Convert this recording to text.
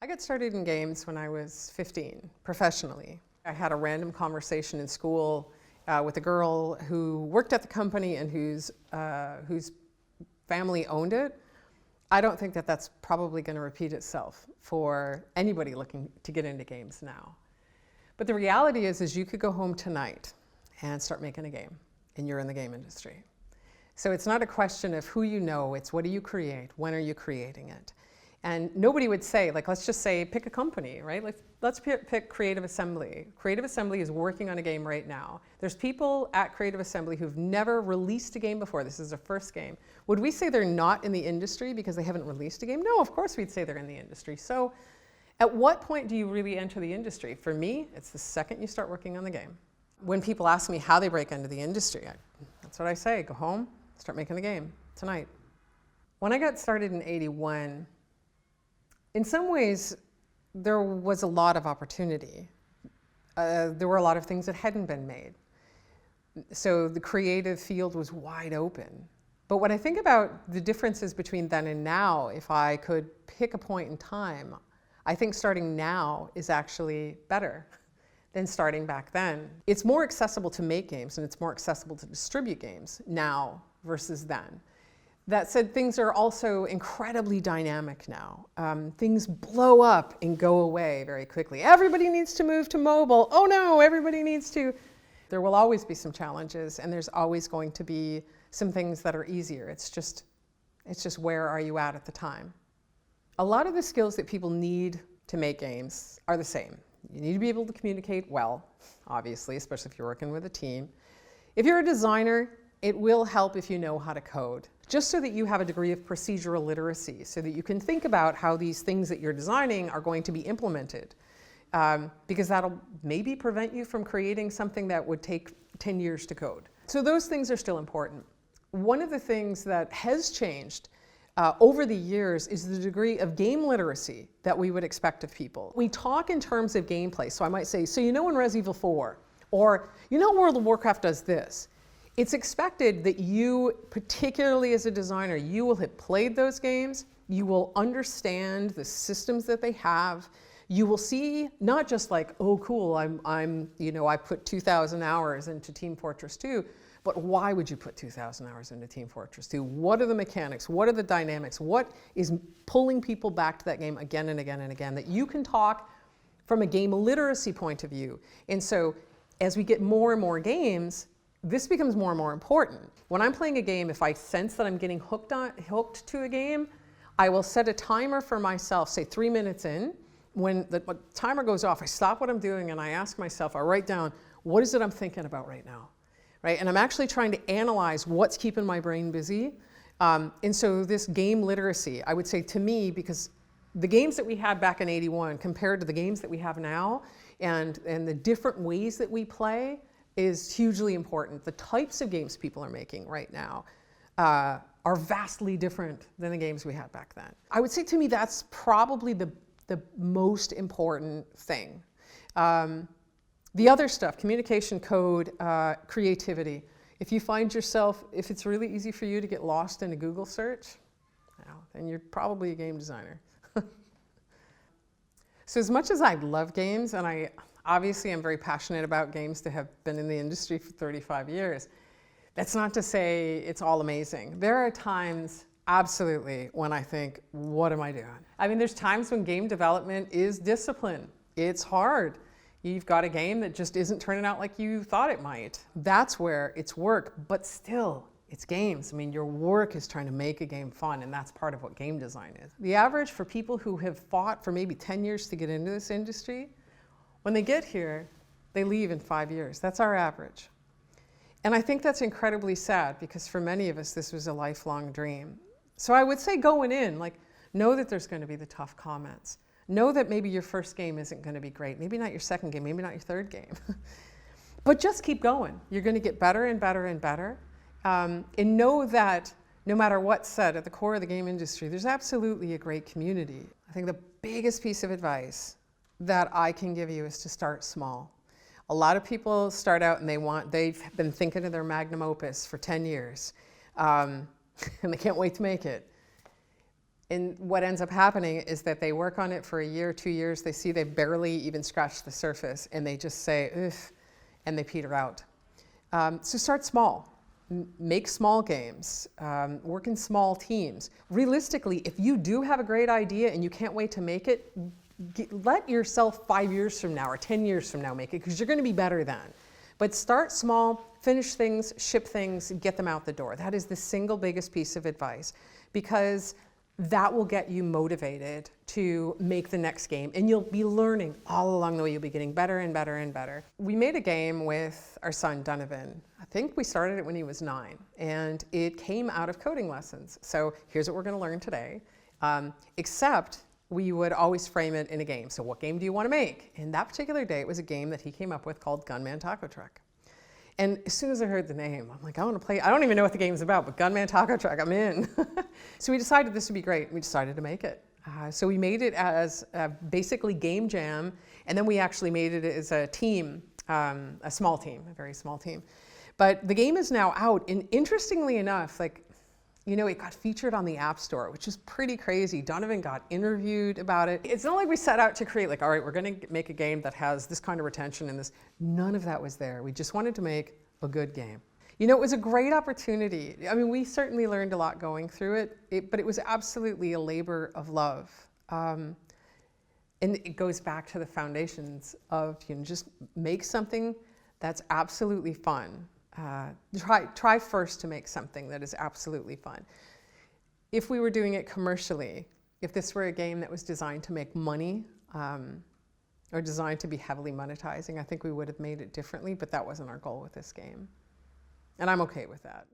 I got started in games when I was 15, professionally. I had a random conversation in school with a girl who worked at the company and whose family owned it. I don't think that that's probably going to repeat itself for anybody looking to get into games now. But the reality is you could go home tonight and start making a game, and you're in the game industry. So it's not a question of who you know, it's what do you create, when are you creating it? And nobody would say, like, let's just say, pick a company, right? Let's pick Creative Assembly. Creative Assembly is working on a game right now. There's people at Creative Assembly who've never released a game before. This is their first game. Would we say they're not in the industry because they haven't released a game? No, of course we'd say they're in the industry. So at what point do you really enter the industry? For me, it's the second you start working on the game. When people ask me how they break into the industry, that's what I say. Go home, start making the game tonight. When I got started in '81, in some ways, there was a lot of opportunity. There were a lot of things that hadn't been made. So the creative field was wide open. But when I think about the differences between then and now, if I could pick a point in time, I think starting now is actually better than starting back then. It's more accessible to make games and it's more accessible to distribute games now versus then. That said, things are also incredibly dynamic now. Things blow up and go away very quickly. Everybody needs to move to mobile. Oh no, everybody needs to. There will always be some challenges, and there's always going to be some things that are easier. It's just where are you at the time. A lot of the skills that people need to make games are the same. You need to be able to communicate well, obviously, especially if you're working with a team. If you're a designer, it will help if you know how to code, just so that you have a degree of procedural literacy, so that you can think about how these things that you're designing are going to be implemented, because that'll maybe prevent you from creating something that would take 10 years to code. So those things are still important. One of the things that has changed over the years is the degree of game literacy that we would expect of people. We talk in terms of gameplay, so I might say, so you know in Resident Evil 4, or you know World of Warcraft does this. It's expected that you, particularly as a designer, you will have played those games, you will understand the systems that they have, you will see not just like, oh cool, I put 2,000 hours into Team Fortress 2, but why would you put 2,000 hours into Team Fortress 2? What are the mechanics? What are the dynamics? What is pulling people back to that game again and again and again? That you can talk from a game literacy point of view. And so as we get more and more games, this becomes more and more important. When I'm playing a game, if I sense that I'm getting hooked to a game, I will set a timer for myself, say 3 minutes in. When the timer goes off, I stop what I'm doing and I ask myself, I write down, what is it I'm thinking about right now? Right? And I'm actually trying to analyze what's keeping my brain busy. And so this game literacy, I would say to me, because the games that we had back in '81 compared to the games that we have now, and the different ways that we play, is hugely important. The types of games people are making right now are vastly different than the games we had back then. I would say to me that's probably the most important thing. The other stuff, communication, code, creativity. If you find yourself, if it's really easy for you to get lost in a Google search, then you're probably a game designer. So as much as I love games, and obviously I'm very passionate about games that have been in the industry for 35 years, that's not to say it's all amazing. There are times, absolutely, when I think, what am I doing? I mean, there's times when game development is discipline. It's hard. You've got a game that just isn't turning out like you thought it might. That's where it's work, but still, it's games. I mean, your work is trying to make a game fun, and that's part of what game design is. The average for people who have fought for maybe 10 years to get into this industry, when they get here, they leave in 5 years. That's our average. And I think that's incredibly sad, because for many of us, this was a lifelong dream. So I would say going in, like, know that there's going to be the tough comments. Know that maybe your first game isn't going to be great. Maybe not your second game, maybe not your third game. But just keep going. You're going to get better and better and better. And know that no matter what's said, at the core of the game industry, there's absolutely a great community. I think the biggest piece of advice that I can give you is to start small. A lot of people start out and they've been thinking of their magnum opus for 10 years, and they can't wait to make it. And what ends up happening is that they work on it for a year, 2 years, they see they've barely even scratched the surface, and they just say, ugh, and they peter out. So start small. Make small games, work in small teams. Realistically, if you do have a great idea and you can't wait to make it, let yourself 5 years from now or 10 years from now make it, because you're going to be better then. But start small, finish things, ship things, get them out the door. That is the single biggest piece of advice, because that will get you motivated to make the next game, and you'll be learning all along the way. You'll be getting better and better and better. We made a game with our son Donovan. I think we started it when he was 9, and it came out of coding lessons. So here's what we're going to learn today, except we would always frame it in a game. So what game do you want to make? And that particular day, it was a game that he came up with called Gunman Taco Truck. And as soon as I heard the name, I'm like, I want to play. I don't even know what the game's about, but Gunman Taco Truck, I'm in. So we decided this would be great. We decided to make it. So we made it as basically game jam, and then we actually made it as a team, a small team, a very small team. But the game is now out, and interestingly enough, like, you know, it got featured on the App Store, which is pretty crazy. Donovan got interviewed about it. It's not like we set out to create, like, all right, we're going to make a game that has this kind of retention and this. None of that was there. We just wanted to make a good game. You know, it was a great opportunity. I mean, we certainly learned a lot going through it, but it was absolutely a labor of love. And it goes back to the foundations of, you know, just make something that's absolutely fun. Try first to make something that is absolutely fun. If we were doing it commercially, if this were a game that was designed to make money or designed to be heavily monetizing, I think we would have made it differently, but that wasn't our goal with this game. And I'm okay with that.